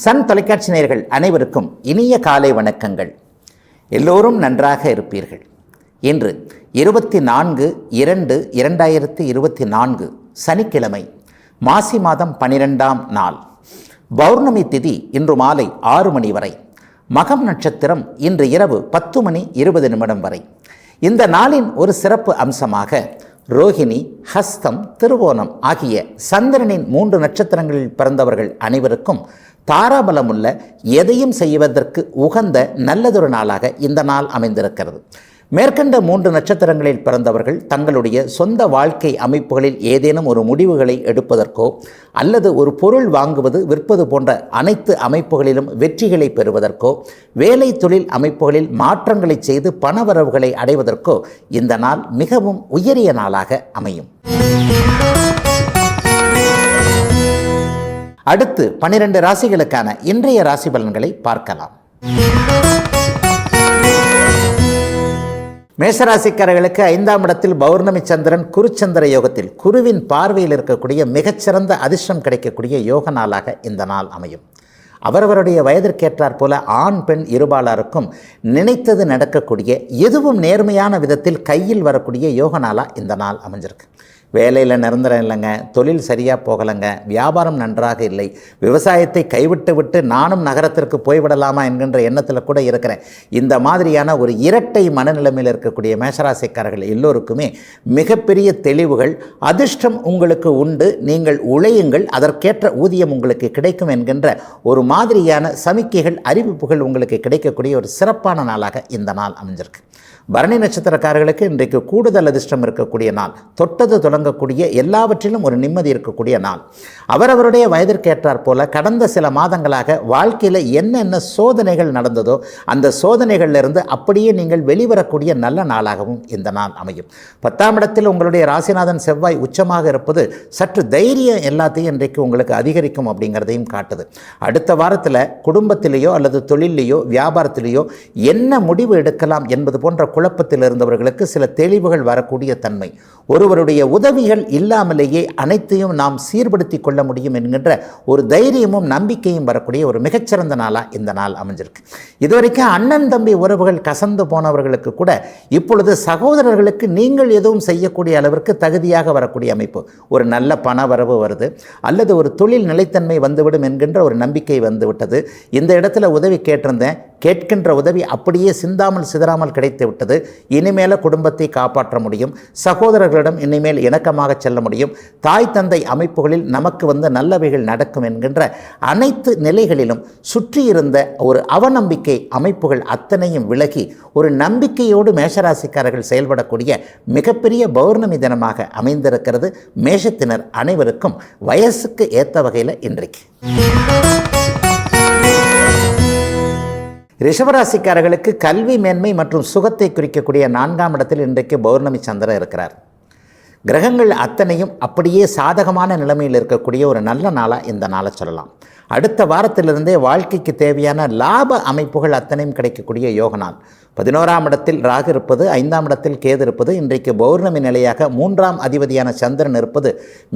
Sun தொலைக்காட்சி நேயர்கள் அனைவருக்கும் இனிய காலை வணக்கங்கள். எல்லோரும் நன்றாக இருப்பீர்கள். இன்று 24/2/2024 சனிக்கிழமை, மாசி மாதம் 12ஆம் நாள். பௌர்ணமி திதி இன்று மாலை 6 மணி வரை. மகம் நட்சத்திரம் இன்று இரவு 10:20 வரை. இந்த நாளின் ஒரு சிறப்பு அம்சமாக ரோஹிணி, ஹஸ்தம், திருவோணம் ஆகிய சந்திரனின் 3 நட்சத்திரங்களில் பிறந்தவர்கள் அனைவருக்கும் தாராபலமுள்ள எதையும் செய்வதற்கு உகந்த நல்லதொரு நாளாக இந்த நாள் அமைந்திருக்கிறது. மேற்கண்ட 3 நட்சத்திரங்களில் பிறந்தவர்கள் தங்களுடைய சொந்த வாழ்க்கை அமைப்புகளில் ஏதேனும் ஒரு முடிவுகளை எடுப்பதற்கோ அல்லது ஒரு பொருள் வாங்குவது விற்பது போன்ற அனைத்து அமைப்புகளிலும் வெற்றிகளை பெறுவதற்கோ, வேலை தொழில் அமைப்புகளில் மாற்றங்களை செய்து பணவரவுகளை அடைவதற்கோ இந்த நாள் மிகவும் உயரிய நாளாக அமையும். அடுத்து 12 ராசிகளுக்கான இன்றைய ராசி பலன்களை பார்க்கலாம். மேஷராசிக்காரர்களுக்கு 5ஆம் இடத்தில் பௌர்ணமி சந்திரன் குருச்சந்திர யோகத்தில் குருவின் பார்வையில் இருக்கக்கூடிய மிகச்சிறந்த அதிர்ஷ்டம் கிடைக்கக்கூடிய யோக நாளாக இந்த நாள் அமையும். அவரவருடைய வயதிற்கேற்றாற் போல ஆண் பெண் இருபாலாருக்கும் நினைத்தது நடக்கக்கூடிய, எதுவும் நேர்மையான விதத்தில் கையில் வரக்கூடிய யோக நாளாக இந்த நாள் அமைஞ்சிருக்கு. வேலையில் நிரந்தரம் இல்லைங்க, தொழில் சரியாக போகலைங்க, வியாபாரம் நன்றாக இல்லை, விவசாயத்தை கைவிட்டு நானும் நகரத்திற்கு போய்விடலாமா என்கின்ற எண்ணத்தில் கூட இருக்கிறேன். இந்த மாதிரியான ஒரு இரட்டை மனநிலைமையில் இருக்கக்கூடிய மேஷராசிக்காரர்கள் எல்லோருக்குமே மிகப்பெரிய தெளிவுகள், அதிர்ஷ்டம் உங்களுக்கு உண்டு, நீங்கள் உழையுங்கள், அதற்கேற்ற ஊதியம் உங்களுக்கு கிடைக்கும் என்கின்ற ஒரு மாதிரியான சமிக்கைகள், அறிவிப்புகள் உங்களுக்கு கிடைக்கக்கூடிய ஒரு சிறப்பான நாளாக இந்த நாள் அமைஞ்சிருக்கு. பரணி நட்சத்திரக்காரர்களுக்கு இன்றைக்கு கூடுதல் அதிர்ஷ்டம் இருக்கக்கூடிய நாள். தொட்டது தொடங்கக்கூடிய, எல்லாவற்றிலும் ஒரு நிம்மதி இருக்கக்கூடிய நாள். அவரவருடைய வயதிற்கேற்றாற் போல கடந்த சில மாதங்களாக வாழ்க்கையில் என்னென்ன சோதனைகள் நடந்ததோ அந்த சோதனைகளிலிருந்து அப்படியே நீங்கள் வெளிவரக்கூடிய நல்ல நாளாகவும் இந்த நாள் அமையும். 10ஆம் இடத்தில் உங்களுடைய ராசிநாதன் செவ்வாய் உச்சமாக இருப்பது சற்று தைரியம் எல்லாத்தையும் இன்றைக்கு உங்களுக்கு அதிகரிக்கும் அப்படிங்கிறதையும் காட்டுது. அடுத்த வாரத்தில் குடும்பத்திலேயோ அல்லது தொழிலையோ வியாபாரத்திலேயோ என்ன முடிவு எடுக்கலாம் என்பது போன்ற குழப்பத்தில் இருந்தவர்களுக்கு சில தெளிவுகள் வரக்கூடிய தன்மை, ஒருவருடைய உதவிகள் இல்லாமலேயே அனைத்தையும் நாம் சீர்படுத்தி கொள்ள முடியும் என்கின்ற ஒரு தைரியமும் நம்பிக்கையும் வரக்கூடிய ஒரு மிகச்சிறந்த நாளாக இந்த நாள் அமைஞ்சிருக்கு. இதுவரைக்கும் அண்ணன் தம்பி உறவுகள் கசந்து போனவர்களுக்கு கூட இப்பொழுது சகோதரர்களுக்கு நீங்கள் எதுவும் செய்யக்கூடிய அளவிற்கு தகுதியாக வரக்கூடிய அமைப்பு, ஒரு நல்ல பண வரவு வருது, அல்லது ஒரு தொழில் நிலைத்தன்மை வந்துவிடும் என்கின்ற ஒரு நம்பிக்கை வந்துவிட்டது. இந்த இடத்துல உதவி கேட்டிருந்தேன், கேட்கின்ற உதவி அப்படியே சிந்தாமல் சிதறாமல் கிடைத்து விட்டது. இனிமேல குடும்பத்தை காப்பாற்ற முடியும், சகோதரர்களிடம் இனிமேல் இணக்கமாக செல்ல முடியும், தாய் தந்தை அமைப்புகளில் நமக்கு நல்லவைகள் நடக்கும் என்கின்ற அனைத்து நிலைகளிலும் சுற்றியிருந்த ஒரு அவநம்பிக்கை அமைப்புகள் அத்தனையும் விலகி ஒரு நம்பிக்கையோடு மேஷராசிக்காரர்கள் செயல்படக்கூடிய மிகப்பெரிய பௌர்ணமி தினமாக அமைந்திருக்கிறது. மேஷத்தினர் அனைவருக்கும் வயசுக்கு ஏற்ற வகையில் இன்றைக்கு. ரிஷபராசிக்காரர்களுக்கு கல்வி மேன்மை மற்றும் சுகத்தை குறிக்கக்கூடிய 4ஆம் இடத்தில் இன்றைக்கு பௌர்ணமி சந்திரன் இருக்கிறார். கிரகங்கள் அத்தனையும் அப்படியே சாதகமான நிலைமையில் இருக்கக்கூடிய ஒரு நல்ல நாளாக இந்த நாளை சொல்லலாம். அடுத்த வாரத்திலிருந்தே வாழ்க்கைக்கு தேவையான லாப அமைப்புகள் அத்தனையும் கிடைக்கக்கூடிய யோக நாள். 11ஆம் இடத்தில் ராகு இருப்பது, 5ஆம் இடத்தில் கேது இருப்பது, இன்றைக்கு பௌர்ணமி நிலையாக 3ஆம் அதிபதியான சந்திரன் இருப்பது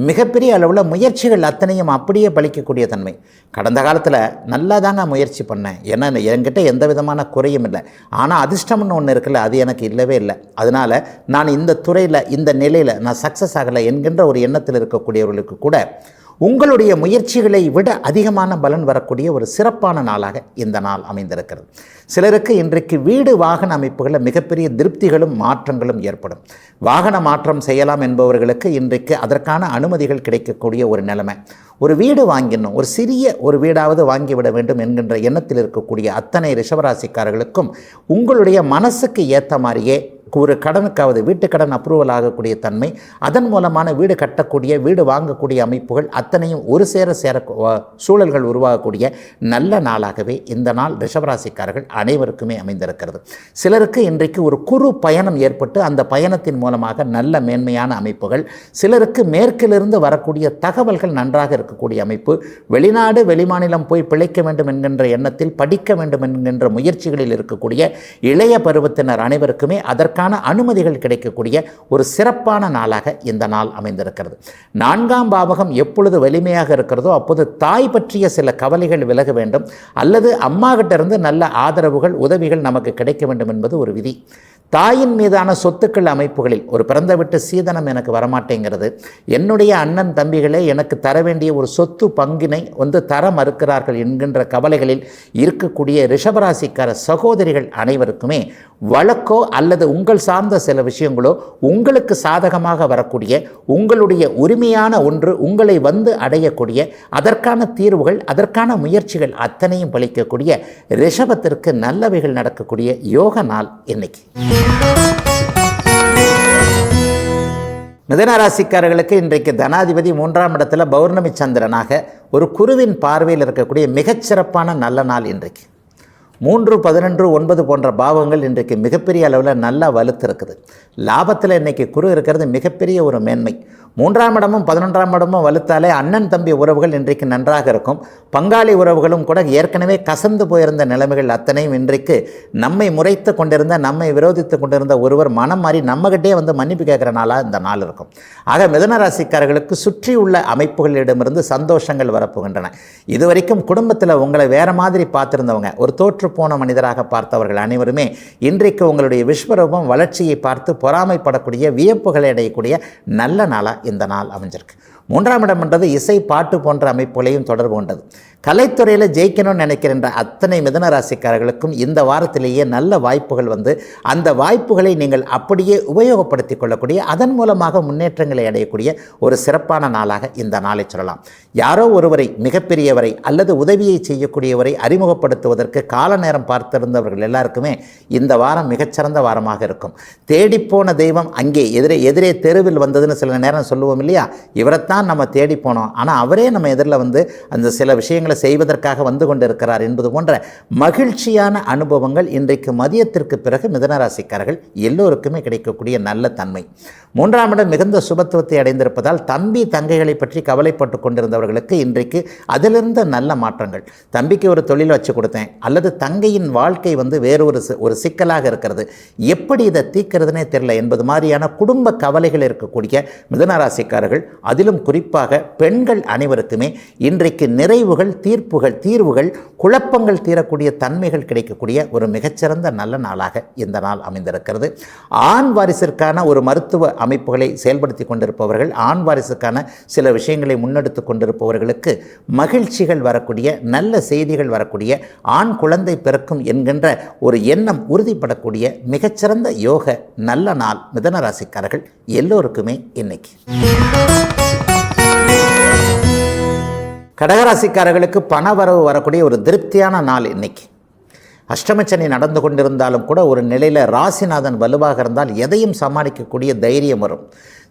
மிகப்பெரிய அளவில் முயற்சிகள் அத்தனையும் அப்படியே பலிக்கக்கூடிய தன்மை. கடந்த காலத்தில் நல்லா தாங்க முயற்சி பண்ணேன், ஏன்னா என்கிட்ட எந்த விதமான குறையும் இல்லை, ஆனால் அதிர்ஷ்டம்னு ஒன்று இருக்குல்ல, அது எனக்கு இல்லவே இல்லை, அதனால் நான் இந்த துறையில் இந்த நிலையில் நான் சக்ஸஸ் ஆகலை என்கின்ற ஒரு எண்ணத்தில் இருக்கக்கூடியவர்களுக்கு கூட உங்களுடைய முயற்சிகளை விட அதிகமான பலன் வரக்கூடிய ஒரு சிறப்பான நாளாக இந்த நாள் அமைந்திருக்கிறது. சிலருக்கு இன்றைக்கு வீடு வாகன அமைப்புகளில் மிகப்பெரிய திருப்திகளும் மாற்றங்களும் ஏற்படும். வாகன மாற்றம் செய்யலாம் என்பவர்களுக்கு இன்றைக்கு அதற்கான அனுமதிகள் கிடைக்கக்கூடிய ஒரு நிலைமை. ஒரு வீடு வாங்கிடணும், ஒரு சிறிய ஒரு வீடாவது வாங்கிவிட வேண்டும் என்கின்ற எண்ணத்தில் இருக்கக்கூடிய அத்தனை ரிஷபராசிக்காரர்களுக்கும் உங்களுடைய மனசுக்கு ஏற்ற மாதிரியே ஒரு கடனுக்காவது வீட்டுக்கடன் அப்ரூவல் ஆகக்கூடிய தன்மை, அதன் மூலமான வீடு கட்டக்கூடிய வீடு வாங்கக்கூடிய அமைப்புகள் அத்தனையும் ஒரு சேர சூழல்கள் உருவாகக்கூடிய நல்ல நாளாகவே இந்த நாள் ரிஷபராசிக்காரர்கள் அனைவருக்குமே அமைந்திருக்கிறது. சிலருக்கு இன்றைக்கு ஒரு குறு பயணம் ஏற்பட்டு அந்த பயணத்தின் மூலமாக நல்ல மேன்மையான அமைப்புகள், சிலருக்கு மேற்கிலிருந்து வரக்கூடிய தகவல்கள் நன்றாக இருக்கக்கூடிய அமைப்பு, வெளிநாடு வெளிமாநிலம் போய் பிழைக்க வேண்டும் என்கின்ற எண்ணத்தில் படிக்க வேண்டும் என்கின்ற முயற்சிகளில் இருக்கக்கூடிய இளைய பருவத்தினர் அனைவருக்குமே அதற்கான அதற்கான அனுமதிகள் கிடைக்கக்கூடிய ஒரு சிறப்பான நாளாக இந்த நாள் அமைந்திருக்கிறது. 4ஆம் பாவகம் எப்பொழுது வலிமையாக இருக்கிறதோ அப்போது தாய் பற்றிய சில கவலைகள் விலக வேண்டும், அல்லது அம்மா கிட்ட இருந்து நல்ல ஆதரவுகள் உதவிகள் நமக்கு கிடைக்க வேண்டும் என்பது ஒரு விதி. தாயின் மீதான சொத்துக்கள் அமைப்புகளில் ஒரு பிறந்த விட்டு சீதனம் எனக்கு வரமாட்டேங்கிறது, என்னுடைய அண்ணன் தம்பிகளே எனக்கு தர வேண்டிய ஒரு சொத்து பங்கினை தர மறுக்கிறார்கள் என்கின்ற கவலைகளில் இருக்கக்கூடிய ரிஷபராசிக்கார சகோதரிகள் அனைவருக்குமே வழக்கோ அல்லது உங்கள் சார்ந்த சில விஷயங்களோ உங்களுக்கு சாதகமாக வரக்கூடிய, உங்களுடைய உரிமையான ஒன்று உங்களை அடையக்கூடிய, அதற்கான தீர்வுகள் அதற்கான முயற்சிகள் அத்தனையும் பலிக்கக்கூடிய ரிஷபத்திற்கு நல்லவைகள் நடக்கக்கூடிய யோக நாள் இன்னைக்கு. மிதுன ராசிக்காரர்களுக்கு இன்றைக்கு தனாதிபதி 3ஆம் இடத்துல பௌர்ணமி சந்திரனாக ஒரு குருவின் பார்வையில் இருக்கக்கூடிய மிகச்சிறப்பான நல்ல நாள் இன்றைக்கு. 3, 11, 9 போன்ற பாவங்கள் இன்றைக்கு மிகப்பெரிய அளவில் நல்லா வலுத்து இருக்குது. லாபத்தில் இன்றைக்கி குரு இருக்கிறது மிகப்பெரிய ஒரு மேன்மை. 3ஆம் இடமும் 11ஆம் இடமும் வலுத்தாலே அண்ணன் தம்பி உறவுகள் இன்றைக்கு நன்றாக இருக்கும். பங்காளி உறவுகளும் கூட ஏற்கனவே கசந்து போயிருந்த நிலைமைகள் அத்தனையும் இன்றைக்கு நம்மை முறைத்து கொண்டிருந்த, நம்மை விரோதித்து கொண்டிருந்த ஒருவர் மனம் மாறி நம்மகிட்டே மன்னிப்பு கேட்குற நாளாக இந்த நாள் இருக்கும். ஆக மிதுன ராசிக்காரர்களுக்கு சுற்றியுள்ள அமைப்புகளிடமிருந்து சந்தோஷங்கள் வரப்போகின்றன. இதுவரைக்கும் குடும்பத்தில் உங்களை வேறு மாதிரி பார்த்துருந்தவங்க, ஒரு தோற்று போன மனிதராக பார்த்தவர்கள் அனைவருமே இன்றைக்கு உங்களுடைய விஸ்வரூபம் வளர்ச்சியை பார்த்து பொறாமைப்படக்கூடிய, வியப்புகளை அடையக்கூடிய நல்ல நாளாக இந்த நாள் அமைஞ்சிருக்கு. 3ஆம் இடம் என்றது இசை பாட்டு போன்ற அமைப்புகளையும் தொடர்பு கொண்டது. கலைத்துறையில் ஜெயிக்கணும்னு நினைக்கின்ற அத்தனை மிதுன ராசிக்காரர்களுக்கும் இந்த வாரத்திலேயே நல்ல வாய்ப்புகள் அந்த வாய்ப்புகளை நீங்கள் அப்படியே உபயோகப்படுத்தி கொள்ளக்கூடிய, அதன் மூலமாக முன்னேற்றங்களை அடையக்கூடிய ஒரு சிறப்பான நாளாக இந்த நாளை சொல்லலாம். யாரோ ஒருவரை, மிகப்பெரியவரை அல்லது உதவியை செய்யக்கூடியவரை அறிமுகப்படுத்துவதற்கு கால நேரம் பார்த்திருந்தவர்கள் எல்லாருக்குமே இந்த வாரம் மிகச்சிறந்த வாரமாக இருக்கும். தேடிப்போன தெய்வம் அங்கே எதிரே தெருவில் வந்ததுன்னு சில நேரம் சொல்லுவோம் இல்லையா, இவரைத்தான் நம்ம தேடி போனோம், ஆனால் அவரே நம்ம எதிரில் அந்த சில விஷயங்களை செய்வதற்காக கொண்டு இருக்கிறார் என்பது போன்ற மகிழ்ச்சியான அனுபவங்கள் இன்றைக்கு மதியத்திற்கு பிறகு மிதுன ராசிக்காரர்கள் எல்லோருக்குமே கிடைக்கக்கூடிய நல்ல தன்மை. 3ஆம் இடம் மிகுந்த சுபத்துவத்தை அடைந்திருப்பதால் தம்பி தங்கைகளை பற்றி கவலைப்பட்டு கொண்டிருந்தவர்களுக்கு இன்றைக்கு அதிலிருந்த நல்ல மாற்றங்கள். தம்பிக்கு ஒரு தொழில் வச்சு கொடுத்தேன், அல்லது தங்கையின் வாழ்க்கை வேறொரு ஒரு சிக்கலாக இருக்கிறது, எப்படி இதை தீர்க்கிறதுனே தெரியல என்பது மாதிரியான குடும்ப கவலைகள் இருக்கக்கூடிய மிதுன ராசிக்காரர்கள், அதிலும் குறிப்பாக பெண்கள் அனைவருக்குமே இன்றைக்கு நிறைவுகள், தீர்வுகள், குழப்பங்கள் தீரக்கூடிய தன்மைகள் கிடைக்கக்கூடிய ஒரு மிகச்சிறந்த நல்ல நாளாக இந்த நாள் அமைந்திருக்கிறது. ஆண் வாரிசிற்கான ஒரு மருத்துவ அமைப்புகளை செயல்படுத்தி கொண்டிருப்பவர்கள், ஆண் வாரிசுக்கான சில விஷயங்களை முன்னெடுத்து கொண்டிருப்பவர்களுக்கு மகிழ்ச்சிகள் வரக்கூடிய, நல்ல செய்திகள் வரக்கூடிய, ஆண் குழந்தை பிறக்கும் என்கின்ற ஒரு எண்ணம் உறுதிப்படக்கூடிய மிகச்சிறந்த யோக நல்ல நாள் மிதுன ராசிக்காரர்கள் எல்லோருக்குமே இன்னைக்கு. கடகராசிக்காரர்களுக்கு பண வரவு வரக்கூடிய ஒரு திருப்தியான நாள் இன்னைக்கு. அஷ்டமச்சனி நடந்து கொண்டிருந்தாலும் கூட ஒரு நிலையில் ராசிநாதன் வலுவாக இருந்தால் எதையும் சமாளிக்கக்கூடிய தைரியம் வரும்.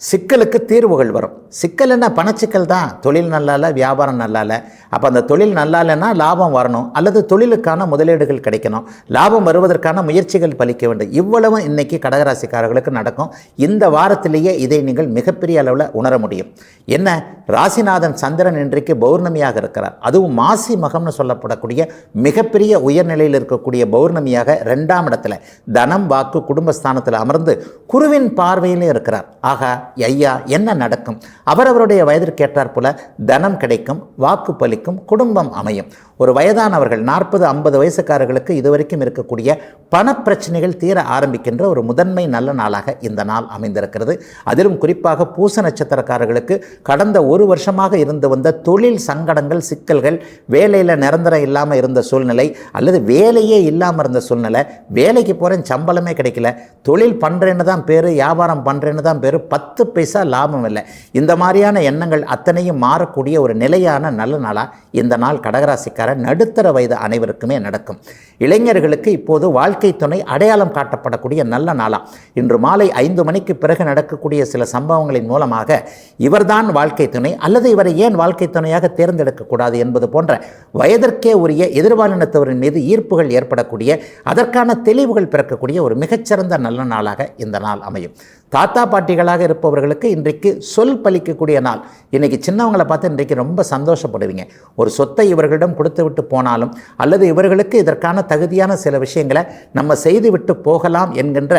சிக்கலுக்கு தீர்வுகள் வரும். சிக்கல் என்ன, பணச்சிக்கல் தான். தொழில் நல்லா இல்லை, வியாபாரம் நல்லா இல்லை. அப்போ அந்த தொழில் நல்லா இல்லைன்னா லாபம் வரணும், அல்லது தொழிலுக்கான முதலீடுகள் கிடைக்கணும், லாபம் வருவதற்கான முயற்சிகள் பலிக்க வேண்டும். இவ்வளவும் இன்றைக்கி கடகராசிக்காரர்களுக்கு நடக்கும். இந்த வாரத்திலேயே இதை நீங்கள் மிகப்பெரிய அளவில் உணர முடியும். என்ன, ராசிநாதன் சந்திரன் இன்றைக்கு பௌர்ணமியாக இருக்கிறார். அதுவும் மாசி மகம்னு சொல்லப்படக்கூடிய மிகப்பெரிய உயர்நிலையில் இருக்கக்கூடிய பௌர்ணமியாக 2ஆம் இடத்துல தனம், வாக்கு, குடும்பஸ்தானத்தில் அமர்ந்து குருவின் பார்வையிலே இருக்கிறார். ஆக ஐயா என்ன நடக்கும்? அவரவருடைய வயதிற்கு ஏற்றாற் போல தனம் கிடைக்கும், வாக்கு பலிக்கும், குடும்பம் அமையும். ஒரு வயதானவர்கள் 40-50 வயசுக்காரர்களுக்கு இதுவரைக்கும் இருக்கக்கூடிய பணப்பிரச்சனைகள் தீர ஆரம்பிக்கின்ற ஒரு முதன்மை நல்ல நாளாக இந்த நாள் அமைந்திருக்கிறது. அதிலும் குறிப்பாக பூச நட்சத்திரக்காரர்களுக்கு கடந்த ஒரு வருஷமாக இருந்து வந்த தொழில் சங்கடங்கள், சிக்கல்கள், வேலையில் நிரந்தரம் இல்லாமல் இருந்த சூழ்நிலை, அல்லது வேலையே இல்லாமல் இருந்த சூழ்நிலை, வேலைக்கு போகிறேன் சம்பளமே கிடைக்கல, தொழில் பண்ணுறேன்னு தான் பேர், வியாபாரம் பண்ணுறேன்னு தான் பேர், 10 பைசா லாபம் இல்லை, இந்த மாதிரியான எண்ணங்கள் அத்தனையும் மாறக்கூடிய ஒரு நிலையான நல்ல நாளாக இந்த நாள் கடகராசிக்கார நடுத்தர வயது அனைவருக்குமே நடக்கும். இளைஞர்களுக்கு இப்போது வாழ்க்கை துணை அடையாளம் காட்டப்படக்கூடிய நல்ல நாளா. இன்று மாலை 5 மணிக்கு பிறகு நடக்கக்கூடிய சில சம்பவங்களின் மூலமாக இவர்தான் வாழ்க்கை துணை, அல்லது இவரை ஏன் வாழ்க்கை துணையாக தேர்ந்தெடுக்கக்கூடாது என்பது போன்ற வயதிற்கே உரிய எதிர்பாலினத்தவரின் மீது ஈர்ப்புகள் ஏற்படக்கூடிய, அதற்கான தெளிவுகள் பிறக்கக்கூடிய ஒரு மிகச்சிறந்த நல்ல நாளாக இந்த நாள் அமையும். தாத்தா பாட்டிகளாக இருப்பவர்களுக்கு இன்றைக்கு சொல் பலிக்கக்கூடிய நாள். இன்றைக்கி சின்னவங்களை பார்த்து இன்றைக்கு ரொம்ப சந்தோஷப்படுவீங்க. ஒரு சொத்தை இவர்களிடம் கொடுத்து விட்டு போனாலும் அல்லது இவர்களுக்கு இதற்கான தகுதியான சில விஷயங்களை நம்ம செய்துவிட்டு போகலாம் என்கின்ற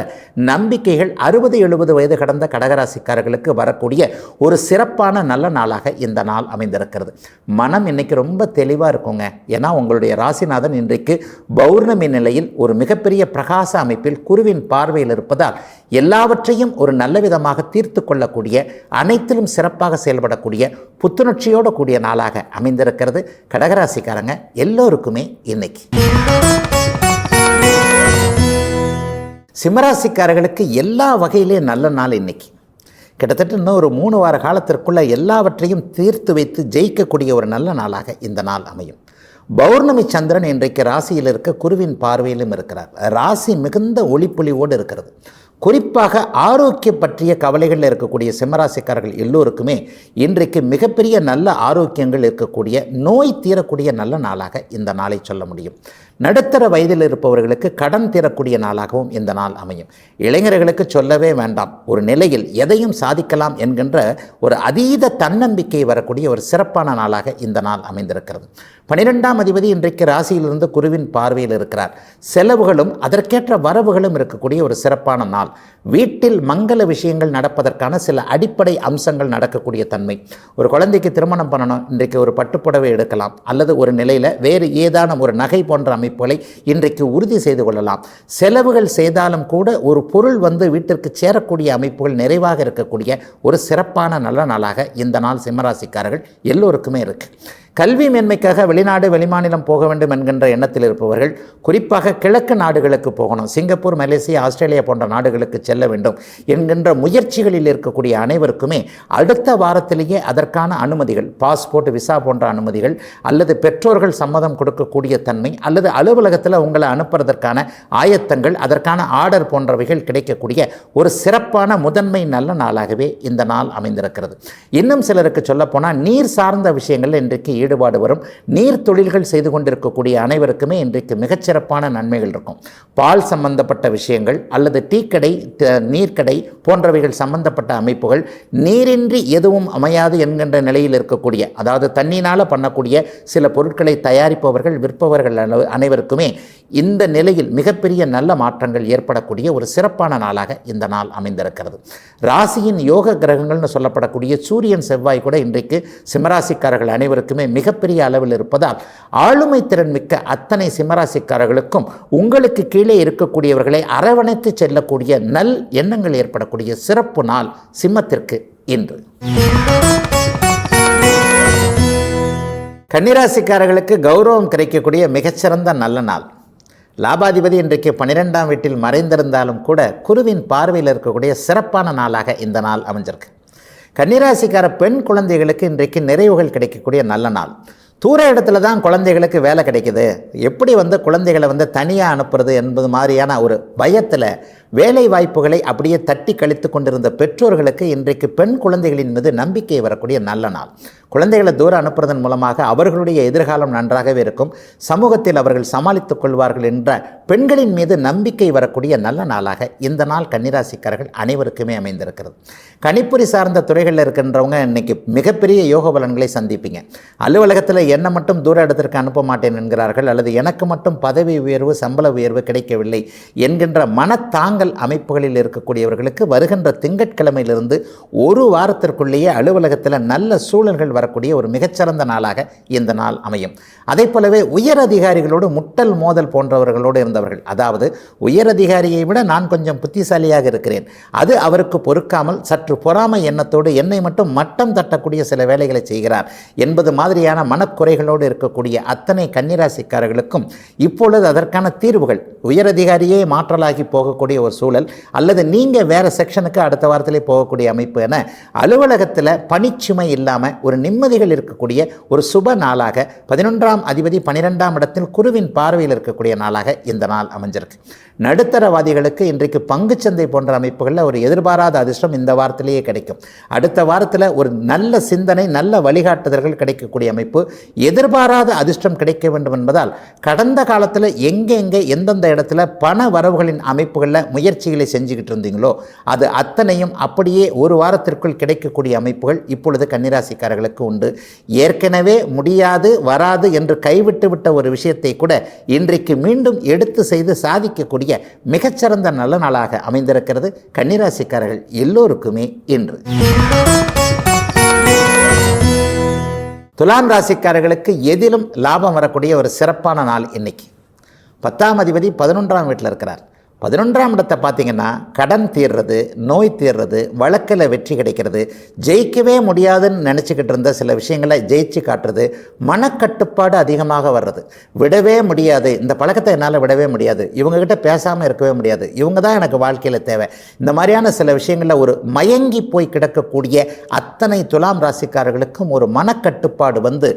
நம்பிக்கைகள் 60-70 வயது கடந்த கடகராசிக்காரர்களுக்கு வரக்கூடிய ஒரு சிறப்பான நல்ல நாளாக இந்த நாள் அமைந்திருக்கிறது. மனம் இன்றைக்கி ரொம்ப தெளிவாக இருக்குங்க. ஏன்னா உங்களுடைய ராசிநாதன் இன்றைக்கு பௌர்ணமி நிலையில் ஒரு மிகப்பெரிய பிரகாச அமைப்பில் குருவின் பார்வையில் இருப்பதால் எல்லாவற்றையும் ஒரு நல்ல விதமாக தீர்த்து கொள்ளக்கூடிய, அனைத்திலும் சிறப்பாக செயல்படக்கூடிய, புத்துணர்ச்சியோடு கூடிய நாளாக அமைந்திருக்கிறது. கடகராசிக்காரங்க எல்லோருக்குமே இன்னைக்கு. சிம்மராசிக்காரர்களுக்கு எல்லா வகையிலேயும் நல்ல நாள் இன்னைக்கு. கிட்டத்தட்ட இன்னும் ஒரு 3 வார காலத்திற்குள்ள எல்லாவற்றையும் தீர்த்து வைத்து ஜெயிக்கக்கூடிய ஒரு நல்ல நாளாக இந்த நாள் அமையும். பௌர்ணமி சந்திரன் இன்றைக்கு ராசியில் இருக்க குருவின் பார்வையிலும் இருக்கிறார். ராசி மிகுந்த ஒளிப்பொலிவோடு இருக்கிறது. குறிப்பாக ஆரோக்கியம் பற்றிய கவலைகளில் இருக்கக்கூடிய சிம்மராசிக்காரர்கள் எல்லோருக்குமே இன்றைக்கு மிகப்பெரிய நல்ல ஆரோக்கியங்கள் இருக்கக்கூடிய, நோய் தீரக்கூடிய நல்ல நாளாக இந்த நாளை சொல்ல முடியும். நடுத்தர வயதில் இருப்பவர்களுக்கு கடன் தீரக்கூடிய நாளாகவும் இந்த நாள் அமையும். இளைஞர்களுக்கு சொல்லவே வேண்டாம். ஒரு நிலையில் எதையும் சாதிக்கலாம் என்கின்ற ஒரு அதீத தன்னம்பிக்கை வரக்கூடிய ஒரு சிறப்பான நாளாக இந்த நாள் அமைந்திருக்கிறது. 12ஆம் அதிபதி இன்றைக்கு ராசியிலிருந்து குருவின் பார்வையில் இருக்கிறார். செலவுகளும் அதற்கேற்ற வரவுகளும் இருக்கக்கூடிய ஒரு சிறப்பான நாள். வீட்டில் மங்கள விஷயங்கள் நடப்பதற்கான சில அடிப்படை அம்சங்கள் நடக்கக்கூடிய தன்மை. ஒரு குழந்தைக்கு திருமணம் பண்ணணும், இன்றைக்கு ஒரு பட்டுப்புடவை எடுக்கலாம், அல்லது ஒரு நிலையில் வேறு ஏதான ஒரு நகை போன்ற அமைப்புகளை இன்றைக்கு உறுதி செய்து கொள்ளலாம். செலவுகள் செய்தாலும் கூட ஒரு பொருள் வீட்டிற்கு சேரக்கூடிய அமைப்புகள் நிறைவாக இருக்கக்கூடிய ஒரு சிறப்பான நல்ல நாளாக இந்த நாள் சிம்மராசிக்காரர்கள் எல்லோருக்குமே இருக்கு. கல்வி மேன்மைக்காக வெளிநாடு வெளிமாநிலம் போக வேண்டும் என்கின்ற எண்ணத்தில் இருப்பவர்கள் குறிப்பாக கிழக்கு நாடுகளுக்கு போகணும், சிங்கப்பூர், மலேசியா, ஆஸ்திரேலியா போன்ற நாடுகளுக்கு செல்ல வேண்டும் என்கின்ற முயற்சிகளில் இருக்கக்கூடிய அனைவருக்குமே அடுத்த வாரத்திலேயே அதற்கான அனுமதிகள், பாஸ்போர்ட், விசா போன்ற அனுமதிகள், அல்லது பெற்றோர்கள் சம்மதம் கொடுக்கக்கூடிய தன்மை, அல்லது அலுவலகத்தில் உங்களை அனுப்புறதற்கான ஆயத்தங்கள், அதற்கான ஆர்டர் போன்றவைகள் கிடைக்கக்கூடிய ஒரு சிறப்பான முதன்மை நல்ல நாளாகவே இந்த நாள் அமைந்திருக்கிறது. இன்னும் சிலருக்கு சொல்லப்போனால் நீர் சார்ந்த விஷயங்கள் இன்றைக்கு ஈடுபாடு வரும். நீர் தொழில்கள் செய்து கொண்டிருக்கக்கூடிய அனைவருக்குமே இன்றைக்கு மிகச்சிறப்பான நன்மைகள் இருக்கும். பால் சம்பந்தப்பட்ட விஷயங்கள் அல்லது டீக்கடை, நீர்க்கடை போன்றவைகள் சம்பந்தப்பட்ட அமைப்புகள், நீரின்றி எதுவும் அமையாது என்கின்ற நிலையில் இருக்கக்கூடிய, அதாவது தண்ணினால் பண்ணக்கூடிய சில பொருட்களை தயாரிப்பவர்கள், விற்பவர்கள் அனைவருக்குமே இந்த நிலையில் மிகப்பெரிய நல்ல மாற்றங்கள் ஏற்படக்கூடிய ஒரு சிறப்பான நாளாக இந்த நாள் அமைந்திருக்கிறது. ராசியின் யோக கிரகங்கள்னு சொல்லப்படக்கூடிய சூரியன், செவ்வாய் கூட இன்றைக்கு சிம்மராசிக்காரர்கள் அனைவருக்குமே மிகப்பெரிய அளவில் இருப்பதால் ஆளுமை திறன் மிக்க அத்தனை சிம்மராசிக்காரர்களுக்கும் உங்களுக்கு கீழே இருக்கக்கூடியவர்களை அரவணைத்து செல்லக்கூடிய நல் எண்ணங்கள் ஏற்படக்கூடிய சிறப்பு நாள் சிம்மத்திற்கு இன்று. கன்னிராசிக்காரர்களுக்கு கௌரவம் கிடைக்கக்கூடிய மிகச்சிறந்த நல்ல நாள். லாபாதிபதி இன்றைக்கு 12ஆம் வீட்டில் மறைந்திருந்தாலும் கூட குருவின் பார்வையில் இருக்கக்கூடிய சிறப்பான நாளாக இந்த நாள் அமைஞ்சிருக்கு. கன்னிராசிக்கார பெண் குழந்தைகளுக்கு இன்றைக்கு நிறைவுகள் கிடைக்கக்கூடிய நல்ல நாள். தூர இடத்துல தான் குழந்தைகளுக்கு வேலை கிடைக்குது, எப்படி குழந்தைகளை தனியாக அனுப்புறது என்பது மாதிரியான ஒரு பயத்தில் வேலை வாய்ப்புகளை அப்படியே தட்டி கழித்து கொண்டிருந்த பெற்றோர்களுக்கு இன்றைக்கு பெண் குழந்தைகளின் மீது நம்பிக்கை வரக்கூடிய நல்ல நாள். குழந்தைகளை தூரம் அனுப்புறதன் மூலமாக அவர்களுடைய எதிர்காலம் நன்றாகவே இருக்கும், சமூகத்தில் அவர்கள் சமாளித்துக் கொள்வார்கள் என்ற பெண்களின் மீது நம்பிக்கை வரக்கூடிய நல்ல நாளாக இந்த நாள் கன்னிராசிக்காரர்கள் அனைவருக்குமே அமைந்திருக்கிறது. கணிப்பொறி சார்ந்த துறைகளில் இருக்கின்றவங்க இன்னைக்கு மிகப்பெரிய யோக பலன்களை சந்திப்பீங்க. அலுவலகத்தில் என்னை மட்டும் தூர இடத்திற்கு அனுப்ப மாட்டேன் என்கிறார்கள், அல்லது எனக்கு மட்டும் பதவி உயர்வு, சம்பள உயர்வு கிடைக்கவில்லை என்கின்ற மனத்தாங்க அமைப்புகளில் இருக்கக்கூடியவர்களுக்கு வருகின்ற திங்கட்கிழமையிலிருந்து ஒரு வாரத்திற்குள்ளேயே அலுவலகத்தில் நல்ல சூழல்கள் வரக்கூடிய ஒரு மிகச்சிறந்த நாளாக இந்த நாள் அமையும். அதே போலவே உயர் அதிகாரிகளோடு முட்டல் மோதல் போன்றவர்களோடு இருந்தவர்கள், அதாவது உயர் அதிகாரியை விட நான் கொஞ்சம் புத்திசாலியாக இருக்கிறேன், அது அவருக்கு பொறுக்காமல் சற்று பொறாமை எண்ணத்தோடு என்னை மட்டும் மட்டம் தட்டக்கூடிய சில வேலைகளை செய்கிறார் என்பது மாதிரியான மனக்குறைகளோடு இருக்கக்கூடிய அத்தனை கன்னிராசிக்காரர்களுக்கும் இப்பொழுது அதற்கான தீர்வுகள், உயர் அதிகாரியே மாற்றலாகி போகக்கூடிய ஒரு சூழல், அல்லது நீங்கள் வேறு செக்ஷனுக்கு அடுத்த வாரத்திலே போகக்கூடிய அமைப்பு என அலுவலகத்தில் பணிச்சுமை இல்லாமல் ஒரு நிம்மதிகள் இருக்கக்கூடிய ஒரு சுப நாளாக 11ஆம் அதிபதி 12ஆம் இடத்தில் குருவின் பார்வையில் இருக்கக்கூடிய நாளாக இந்த நாள் அமைஞ்சிருக்கு. நடுத்தரவாதிகளுக்கு இன்றைக்கு பங்குச்சந்தை போன்ற அமைப்புகளில் ஒரு எதிர்பாராத அதிர்ஷ்டம் இந்த வாரத்திலேயே கிடைக்கும். அடுத்த வாரத்தில் ஒரு நல்ல சிந்தனை, நல்ல வழிகாட்டுதல்கள் கிடைக்கக்கூடிய அமைப்பு, எதிர்பாராத அதிர்ஷ்டம் கிடைக்க வேண்டும் என்பதால் கடந்த காலத்தில் எங்கெங்கே எந்தெந்த இடத்துல பண வரவுகளின் அமைப்புகளில் முயற்சிகளை செஞ்சுக்கிட்டு இருந்தீங்களோ அது அத்தனையும் அப்படியே ஒரு வாரத்திற்குள் கிடைக்கக்கூடிய அமைப்புகள் இப்பொழுது கன்னிராசிக்காரர்களுக்கு உண்டு. ஏற்கனவே முடியாது வராது என்று கைவிட்டு விட்ட ஒரு விஷயத்தை கூட இன்றைக்கு மீண்டும் எடுத்து செய்து சாதிக்கக்கூடிய மிகச்சிறந்த நல்ல நாளாக அமைந்திருக்கிறது கன்னிராசிக்காரர்கள் எல்லோருக்குமே இன்று. துலாம் ராசிக்காரர்களுக்கு எதிலும் லாபம் வரக்கூடிய ஒரு சிறப்பான நாள் இன்னைக்கு. 10ஆம் அதிபதி 11ஆம் வீட்டில் இருக்கிறார். 11ஆம் இடத்தை பார்த்திங்கன்னா கடன் தீர்றது, நோய் தீர்றது, வழக்கில் வெற்றி கிடைக்கிறது, ஜெயிக்கவே முடியாதுன்னு நினச்சிக்கிட்டு இருந்த சில விஷயங்களை ஜெயிச்சு காட்டுறது, மனக்கட்டுப்பாடு அதிகமாக வர்றது, விடவே முடியாது, இந்த பழக்கத்தை என்னால் விடவே முடியாது, இவங்ககிட்ட பேசாமல் இருக்கவே முடியாது, இவங்க தான் எனக்கு வாழ்க்கையில் தேவை, இந்த மாதிரியான சில விஷயங்களில் ஒரு மயங்கி போய் கிடக்கக்கூடிய அத்தனை துலாம் ராசிக்காரர்களுக்கும் ஒரு மனக்கட்டுப்பாடு வந்து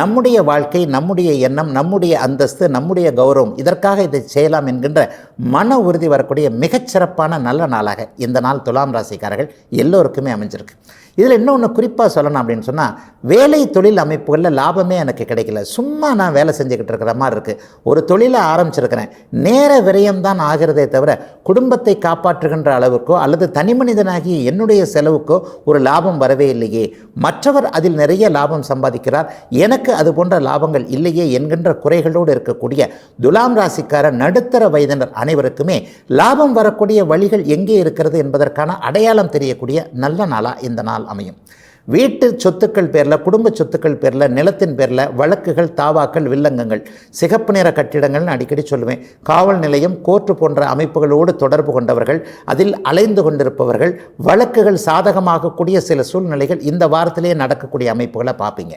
நம்முடைய வாழ்க்கை, நம்முடைய எண்ணம், நம்முடைய அந்தஸ்து, நம்முடைய கௌரவம், இதற்காக இதை செய்யலாம் என்கின்ற மன உறுதி வரக்கூடிய மிகச்சிறப்பான நல்ல நாளாக இந்த நாள் துலாம் ராசிக்காரர்கள் எல்லோருக்குமே அமைஞ்சிருக்கு. இதில் இன்னொன்று குறிப்பாக சொல்லணும் அப்படின்னு சொன்னால், வேலை தொழில் அமைப்புகளில் லாபமே எனக்கு கிடைக்கல, சும்மா நான் வேலை செஞ்சுக்கிட்டு இருக்கிற மாதிரி இருக்குது, ஒரு தொழிலை ஆரம்பிச்சிருக்கிறேன், நேர விரயம்தான் ஆகிறதே தவிர குடும்பத்தை காப்பாற்றுகின்ற அளவுக்கோ அல்லது தனி மனிதனாகி என்னுடைய செலவுக்கோ ஒரு லாபம் வரவே இல்லையே, மற்றவர் அதில் நிறைய லாபம் சம்பாதிக்கிறார், எனக்கு அது போன்ற லாபங்கள் இல்லையே என்கின்ற குறைகளோடு இருக்கக்கூடிய துலாம் ராசிக்கார நடுத்தர வயதினர் அனைவருக்குமே லாபம் வரக்கூடிய வழிகள் எங்கே இருக்கிறது என்பதற்கான அடையாளம் தெரியக்கூடிய நல்ல நாளாக இந்த நாள் அமையும். வீட்டு சொத்துக்கள் பேரில், குடும்ப சொத்துக்கள் பேரில், நிலத்தின் பேரில் வழக்குகள், தாவாக்கள், வில்லங்கங்கள், சிகப்பு நிற கட்டிடங்கள்னு அடிக்கடி சொல்லுவேன், காவல் நிலையம், கோர்ட்டு போன்ற அமைப்புகளோடு தொடர்பு கொண்டவர்கள், அதில் அலைந்து கொண்டிருப்பவர்கள், வழக்குகள் சாதகமாகக்கூடிய சில சூழ்நிலைகள் இந்த வாரத்திலேயே நடக்கக்கூடிய அமைப்புகளை பார்ப்பீங்க.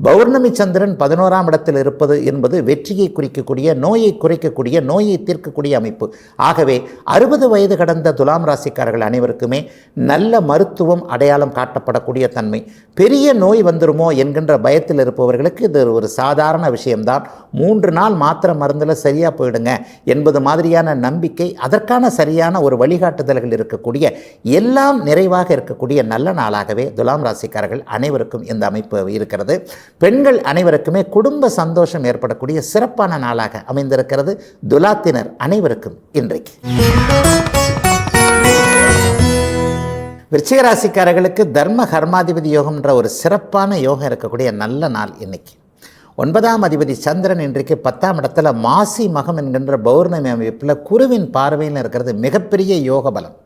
பௌர்ணமி சந்திரன் 11ஆம் இடத்தில் இருப்பது என்பது வெற்றியை குறிக்கக்கூடிய, நோயை குறைக்கக்கூடிய, நோயை தீர்க்கக்கூடிய அமைப்பு. ஆகவே 60 வயது கடந்த துலாம் ராசிக்காரர்கள் அனைவருக்குமே நல்ல மருத்துவம் அடையாளம் காட்டப்படக்கூடிய தன்மை. பெரிய நோய் வந்துருமோ என்கின்ற பயத்தில் இருப்பவர்களுக்கு இது ஒரு சாதாரண விஷயம்தான், 3 நாள் மாத்திரை மருந்தில் சரியாக போயிடுங்க என்பது மாதிரியான நம்பிக்கை, அதற்கான சரியான ஒரு வழிகாட்டுதல்கள் இருக்கக்கூடிய, எல்லாம் நிறைவாக இருக்கக்கூடிய நல்ல நாளாகவே துலாம் ராசிக்காரர்கள் அனைவருக்கும் இந்த அமைப்பு இருக்கிறது. பெண்கள் அனைவருக்குமே குடும்ப சந்தோஷம் ஏற்படக்கூடிய சிறப்பான நாளாக அமைந்திருக்கிறது துலாத்தினர் அனைவருக்கும் இன்றைக்கு. விருச்சிக ராசிக்காரர்களுக்கு தர்ம கர்மாதிபதி யோகம்ன்ற ஒரு சிறப்பான யோகம் இருக்கக்கூடிய நல்ல நாள் இன்னைக்கு. 9ஆம் அதிபதி சந்திரன் இன்றைக்கு 10ஆம் இடத்துல மாசி மகம் என்கின்ற பௌர்ணமி அமைப்பில் குருவின் பார்வையில் இருக்கிறது மிகப்பெரிய யோக பலம்.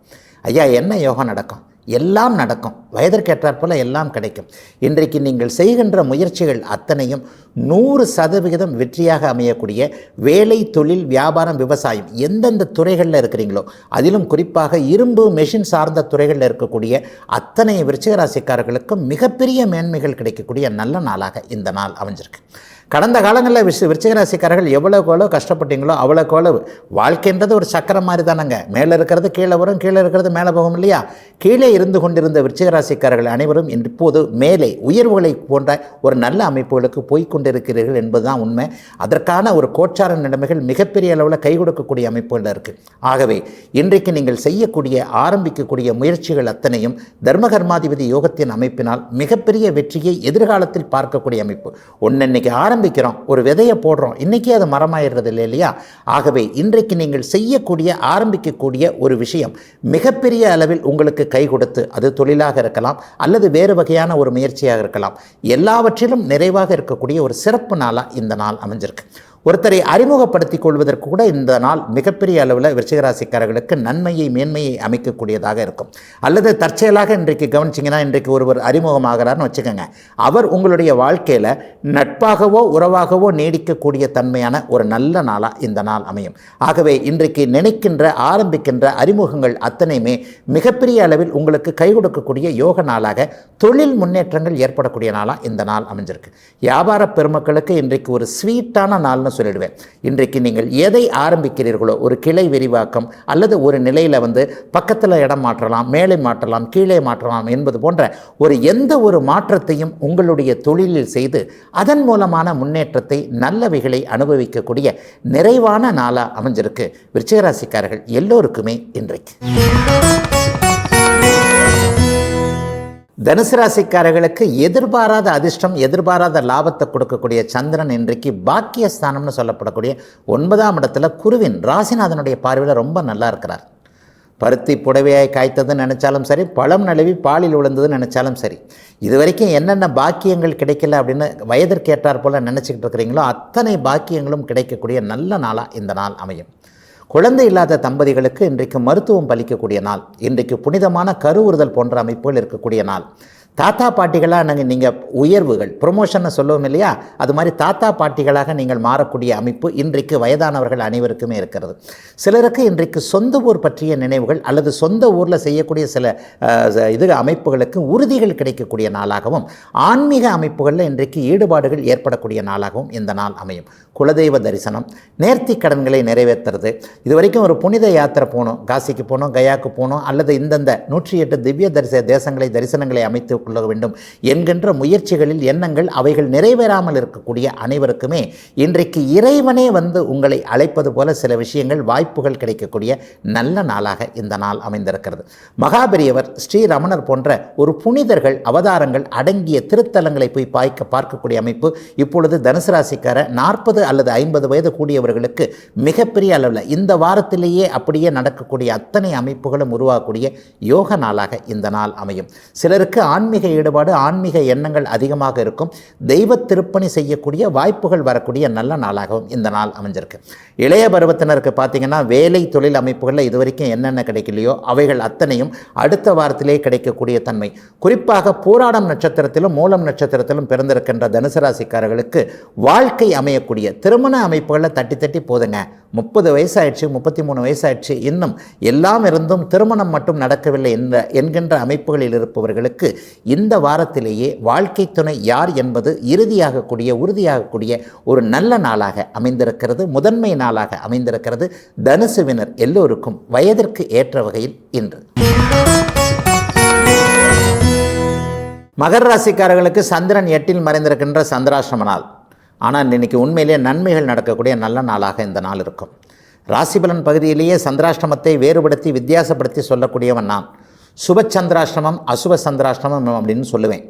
ஐயா, என்ன யோகம் நடக்கும்? எல்லாம் நடக்கும், வயதிற்கேற்றாற் போல எல்லாம் கிடைக்கும். இன்றைக்கு நீங்கள் செய்கின்ற முயற்சிகள் அத்தனையும் 100% வெற்றியாக அமையக்கூடிய வேலை, தொழில், வியாபாரம், விவசாயம், எந்தெந்த துறைகளில் இருக்கிறீங்களோ, அதிலும் குறிப்பாக இரும்பு, மெஷின் சார்ந்த துறைகளில் இருக்கக்கூடிய அத்தனை விருச்சிக ராசிக்காரர்களுக்கும் மிகப்பெரிய மேன்மைகள் கிடைக்கக்கூடிய நல்ல நாளாக இந்த நாள் அமைஞ்சிருக்கு. கடந்த காலங்களில் விருச்சிக ராசிக்காரர்கள் எவ்வளோக்கு கஷ்டப்பட்டீங்களோ அவ்வளோக்கு வாழ்க்கைன்றது ஒரு சக்கரம் மாதிரி தானங்க, மேலே இருக்கிறது கீழே வரும், கீழே இருக்கிறது மேலே போகும் இல்லையா? கீழே இருந்து கொண்டிருந்த விருச்சிக ராசிக்காரர்கள் அனைவரும் இப்போது மேலே உயர்வுகளை போன்ற ஒரு நல்ல அமைப்புகளுக்கு போய்கொண்டிருக்கிறீர்கள் என்பதுதான் உண்மை. அதற்கான ஒரு கோச்சார நிலைமைகள் மிகப்பெரிய அளவில் கை கொடுக்கக்கூடிய அமைப்புகள் இருக்குது. ஆகவே இன்றைக்கு நீங்கள் செய்யக்கூடிய, ஆரம்பிக்கக்கூடிய முயற்சிகள் அத்தனையும் தர்மகர்மாதிபதி யோகத்தின் அமைப்பினால் மிகப்பெரிய வெற்றியை எதிர்காலத்தில் பார்க்கக்கூடிய அமைப்பு. இன்னைக்கு ஆரம்பிக்கிறோம், ஒரு விதையை போடுறோம், இன்றைக்கி அது மரமாயிடுறது இல்லையா? ஆகவே இன்றைக்கு நீங்கள் செய்யக்கூடிய, ஆரம்பிக்கக்கூடிய ஒரு விஷயம் மிகப்பெரிய அளவில் உங்களுக்கு கை கொடுத்து, அது தொழிலாக இருக்கலாம் அல்லது வேறு வகையான ஒரு முயற்சியாக இருக்கலாம், எல்லாவற்றிலும் நிறைவாக இருக்கக்கூடிய ஒரு சிறப்பு நாளாக இந்த நாள் அமைஞ்சிருக்கு. ஒருத்தரை அறிமுகப்படுத்திக் கொள்வதற்கு கூட இந்த நாள் மிகப்பெரிய அளவில் விருச்சிகராசிக்காரர்களுக்கு நன்மையை, மேன்மையை அமைக்கக்கூடியதாக இருக்கும். அல்லது தற்செயலாக இன்றைக்கு கவனிச்சிங்கன்னா, இன்றைக்கு ஒருவர் அறிமுகமாகிறார்னு வச்சுக்கோங்க, அவர் உங்களுடைய வாழ்க்கையில் நட்பாகவோ உறவாகவோ நீடிக்கக்கூடிய தன்மையான ஒரு நல்ல நாளாக இந்த நாள் அமையும். ஆகவே இன்றைக்கு நினைக்கின்ற, ஆரம்பிக்கின்ற அறிமுகங்கள் அத்தனையுமே மிகப்பெரிய அளவில் உங்களுக்கு கை கொடுக்கக்கூடிய யோக நாளாக, தொழில் முன்னேற்றங்கள் ஏற்படக்கூடிய நாளாக இந்த நாள் அமைஞ்சிருக்கு. வியாபார பெருமக்களுக்கு இன்றைக்கு ஒரு ஸ்வீட்டான நாள்னு சொல்லிடுவேன். இன்றைக்கு நீங்கள் எதை ஆரம்பிக்கிறீர்களோ, ஒரு கிளை விரிவாக்கம் அல்லது ஒரு நிலையில் பக்கத்தில் இடம் மாற்றலாம், மேலே மாற்றலாம், கீழே மாற்றலாம் என்பது போன்ற எந்த ஒரு மாற்றத்தையும் உங்களுடைய தொழிலில் செய்து அதன் மூலமான முன்னேற்றத்தை, நல்லவைகளை அனுபவிக்கக்கூடிய நிறைவான நாளாக அமைஞ்சிருக்கு விருச்சிக ராசிக்காரர்கள் எல்லோருக்குமே இன்றைக்கு. தனுசு ராசிக்காரர்களுக்கு எதிர்பாராத அதிர்ஷ்டம், எதிர்பாராத லாபத்தை கொடுக்கக்கூடிய சந்திரன் இன்றைக்கு பாக்கியஸ்தானம்னு சொல்லப்படக்கூடிய 9ஆம் இடத்துல குருவின் ராசிநாதனுடைய பார்வையில் ரொம்ப நல்லா இருக்கிறார். பருத்தி புடவையாய் காய்த்ததுன்னு நினச்சாலும் சரி, பழம் நழுவி பாலில் விழுந்ததுன்னு நினச்சாலும் சரி, இது வரைக்கும் என்னென்ன பாக்கியங்கள் கிடைக்கல அப்படின்னு வயதிற்கேற்றார் போல் நினச்சிக்கிட்டு இருக்கிறீங்களோ அத்தனை பாக்கியங்களும் கிடைக்கக்கூடிய நல்ல நாளாக இந்த நாள் அமையும். குழந்தை இல்லாத தம்பதிகளுக்கு இன்றைக்கு மருத்துவம் பலிக்கக்கூடிய நாள். இன்றைக்கு புனிதமான கருவுறுதல் போன்ற அமைப்புகள் இருக்கக்கூடிய நாள். தாத்தா பாட்டிகளாக நீங்கள் உயர்வுகள் ப்ரொமோஷன்னு சொல்லுவோம் இல்லையா, அது மாதிரி தாத்தா பாட்டிகளாக நீங்கள் மாறக்கூடிய அமைப்பு இன்றைக்கு வயதானவர்கள் அனைவருக்குமே இருக்கிறது. சிலருக்கு இன்றைக்கு சொந்த ஊர் பற்றிய நினைவுகள் அல்லது சொந்த ஊரில் செய்யக்கூடிய சில அமைப்புகளுக்கு உறுதிகள் கிடைக்கக்கூடிய நாளாகவும், ஆன்மீக அமைப்புகளில் இன்றைக்கு ஈடுபாடுகள் ஏற்படக்கூடிய நாளாகவும் இந்த நாள் அமையும். குலதெய்வ தரிசனம், நேர்த்தி கடன்களை நிறைவேற்றுறது, இது வரைக்கும் ஒரு புனித யாத்திரை போகணும், காசிக்கு போகணும், கயாவுக்கு போகணும், அல்லது இந்தந்த 108 திவ்ய தரிசனங்களை அமைத்து கொள்ள வேண்டும் என்கின்ற முயற்சிகளில் எண்ணங்கள் அவைகள் நிறைவேறாமல் இருக்கக்கூடிய அனைவருக்குமே இன்றைக்கு இறைவனே வந்து உங்களை அழைப்பது போல சில விஷயங்கள் வாய்ப்புகள் கிடைக்கக்கூடிய நல்ல நாளாக இந்த நாள் அமைந்திருக்கிறது. மகாபெரியவர், ஸ்ரீரமணர் போன்ற ஒரு புனிதர்கள் அவதாரங்கள் அடங்கிய திருத்தலங்களை போய் பார்க்கக்கூடிய அமைப்பு இப்பொழுது தனுசு ராசிக்கார 40 அல்லது 50 வயது கூடியவர்களுக்கு மிகப்பெரிய அளவில் இந்த வாரத்திலேயே அப்படியே நடக்கக்கூடிய அத்தனை அமைப்புகளும் உருவாகக்கூடிய யோக நாளாக இந்த நாள் அமையும். சிலருக்கு ஆன்மீக ஈடுபாடு, ஆன்மீக எண்ணங்கள் அதிகமாக இருக்கும். தெய்வ திருப்பணி செய்யக்கூடிய வாய்ப்புகள் வரக்கூடிய நல்ல நாளாகவும் இந்த நாள் அமைஞ்சிருக்கு. இளைய பருவத்தினருக்கு பார்த்தீங்கன்னா வேலை தொழில் அமைப்புகளில் இதுவரைக்கும் என்னென்ன கிடைக்கலையோ அவைகள் அத்தனையும் அடுத்த வாரத்திலே கிடைக்கக்கூடிய தன்மை. குறிப்பாக பூராடம் நட்சத்திரத்திலும் மூலம் நட்சத்திரத்திலும் பிறந்திருக்கின்ற தனுசு ராசிக்காரர்களுக்கு வாழ்க்கை அமையக்கூடிய திருமண அமைப்புகளில் தட்டி போதுங்க. 30 வயசாயிடுச்சு, 33 வயசாயிடுச்சு, இன்னும் எல்லாம் இருந்தும் திருமணம் மட்டும் நடக்கவில்லை என்கின்ற அமைப்புகளில் இருப்பவர்களுக்கு இந்த வாரத்திலேயே வாழ்க்கை துணை யார் என்பது உறுதியாகக்கூடிய ஒரு நல்ல நாளாக அமைந்திருக்கிறது. முதன்மை நாளாக அமைந்திருக்கிறது. தனுசுவினர் எல்லோருக்கும் வயதிற்கு ஏற்ற வகையில் இன்று. மகர ராசிக்காரர்களுக்கு சந்திரன் 8 மறைந்திருக்கின்ற சந்திராஷ்டம நாள். ஆனால் இன்றைக்கி உண்மையிலேயே நன்மைகள் நடக்கக்கூடிய நல்ல நாளாக இந்த நாள் இருக்கும். ராசிபலன் பகுதியிலேயே சந்திராஷ்டமத்தை வேறுபடுத்தி வித்தியாசப்படுத்தி சொல்லக்கூடியவன் நான். சுப சந்திராஷ்டமம், அசுப சந்திராஷ்டமம் அப்படின்னு சொல்லுவேன்.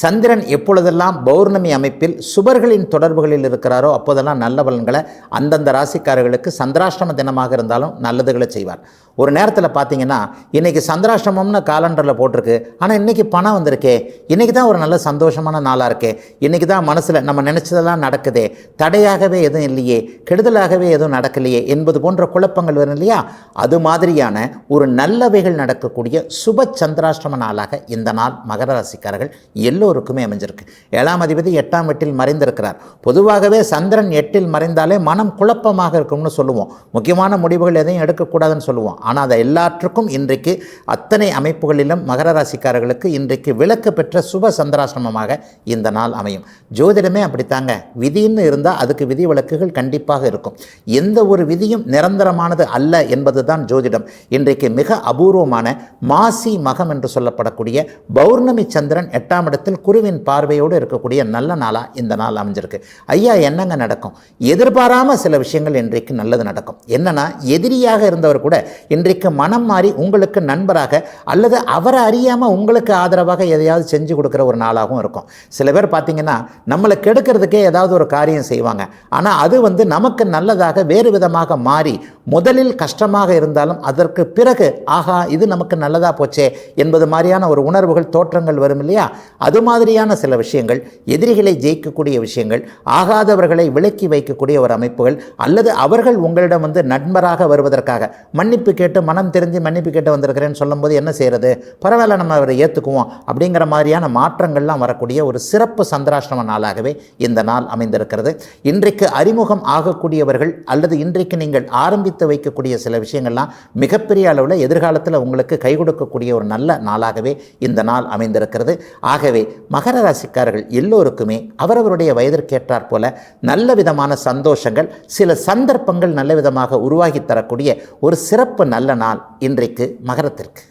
சந்திரன் எப்பொழுதெல்லாம் பௌர்ணமி அமைப்பில் சுபர்களின் தொடர்புகளில் இருக்கிறாரோ அப்போதெல்லாம் நல்ல பலன்களை அந்தந்த ராசிக்காரர்களுக்கு சந்திராஷ்டம தினமாக இருந்தாலும் நல்லதுகளை செய்வார். ஒரு நேரத்தில் பார்த்தீங்கன்னா இன்றைக்கி சந்திராஷ்டமம்னு காலண்டரில் போட்டிருக்கு, ஆனால் இன்றைக்கி பணம் வந்திருக்கே, இன்றைக்கி தான் ஒரு நல்ல சந்தோஷமான நாளாக இருக்கே, இன்றைக்கி தான் மனசில் நம்ம நினச்சதெல்லாம் நடக்குதே, தடையாகவே எதுவும் இல்லையே, கெடுதலாகவே எதுவும் நடக்கலையே என்பது போன்ற குழப்பங்கள் வரும் இல்லையா, அது மாதிரியான ஒரு நல்லவைகள் நடக்கக்கூடிய சுப சந்திராஷ்டம நாளாக இந்த நாள் மகர ராசிக்காரர்கள் எல்லோருக்குமே அமைஞ்சிருக்கு. 7ஆம் அதிபதி 8ஆம் வீட்டில் மறைந்திருக்கிறார். பொதுவாகவே சந்திரன் 8இல் மறைந்தாலே மனம் குழப்பமாக இருக்கும்னு சொல்லுவோம். முக்கியமான முடிவுகள் எதையும் எடுக்கக்கூடாதுன்னு சொல்லுவோம். ஆனால் அதை எல்லாற்றுக்கும் இன்றைக்கு அத்தனை அமைப்புகளிலும் மகர ராசிக்காரர்களுக்கு இன்றைக்கு விலக்கு பெற்ற சுப சந்திராஷ்டமமாக இந்த நாள் அமையும். ஜோதிடமே அப்படித்தாங்க. விதின்னு இருந்தால் அதுக்கு விதி விலக்குகள் கண்டிப்பாக இருக்கும். எந்த ஒரு விதியும் நிரந்தரமானது அல்ல என்பதுதான் ஜோதிடம். இன்றைக்கு மிக அபூர்வமான மாசி மகம் என்று சொல்லப்படக்கூடிய பௌர்ணமி சந்திரன் 8ஆம் இடத்தில் குருவின் பார்வையோடு இருக்கக்கூடிய நல்ல நாளாக இந்த நாள் அமைஞ்சிருக்கு. ஐயா, என்னங்க நடக்கும்? எதிர்பாராம சில விஷயங்கள் இன்றைக்கு நல்லது நடக்கும். என்னன்னா, எதிரியாக இருந்தவர் கூட இன்றைக்கு மனம் மாறி உங்களுக்கு நண்பராக அல்லது அவரை அறியாமல் உங்களுக்கு ஆதரவாக எதையாவது செஞ்சு கொடுக்குற ஒரு நாளாகவும் இருக்கும். சில பேர் பார்த்தீங்கன்னா நம்மளை கெடுக்கிறதுக்கே ஏதாவது ஒரு காரியம் செய்வாங்க. ஆனால் அது நமக்கு நல்லதாக வேறு விதமாக மாறி முதலில் கஷ்டமாக இருந்தாலும் அதற்கு பிறகு ஆகா இது நமக்கு நல்லதாக போச்சே என்பது மாதிரியான ஒரு உணர்வுகள் தோற்றங்கள் வரும் இல்லையா, அது மாதிரியான சில விஷயங்கள், எதிரிகளை ஜெயிக்கக்கூடிய விஷயங்கள், ஆகாதவர்களை விலக்கி வைக்கக்கூடிய ஒரு அமைப்புகள், அல்லது அவர்கள் உங்களிடம் நண்பராக வருவதற்காக மன்னிப்பு கேட்டு மனம் தெரிஞ்சு மன்னிப்பு கேட்டு வந்திருக்கிறேன்னு சொல்லும்போது என்ன செய்கிறது, பரவாயில்ல நம்ம அவரை ஏற்றுக்குவோம் அப்படிங்கிற மாதிரியான மாற்றங்கள்லாம் வரக்கூடிய ஒரு சிறப்பு சந்திராஷ்டம நாளாகவே இந்த நாள் அமைந்திருக்கிறது. இன்றைக்கு அறிமுகம் ஆகக்கூடியவர்கள் அல்லது இன்றைக்கு நீங்கள் ஆரம்பித்து வைக்கக்கூடிய சில விஷயங்கள்லாம் மிகப்பெரிய அளவில் எதிர்காலத்தில் உங்களுக்கு கை கொடுக்கக்கூடிய ஒரு நல்ல நாளாகவே இந்த நாள் அமைந்திருக்கிறது. ஆகவே மகர ராசிக்காரர்கள் எல்லோருக்குமே அவரவருடைய வயதிற்கேற்றாற் போல நல்ல விதமான சந்தோஷங்கள், சில சந்தர்ப்பங்கள் நல்ல விதமாக உருவாகி தரக்கூடிய ஒரு சிறப்பு நல்ல நாள் இன்றைக்கு மகரத்திற்கு.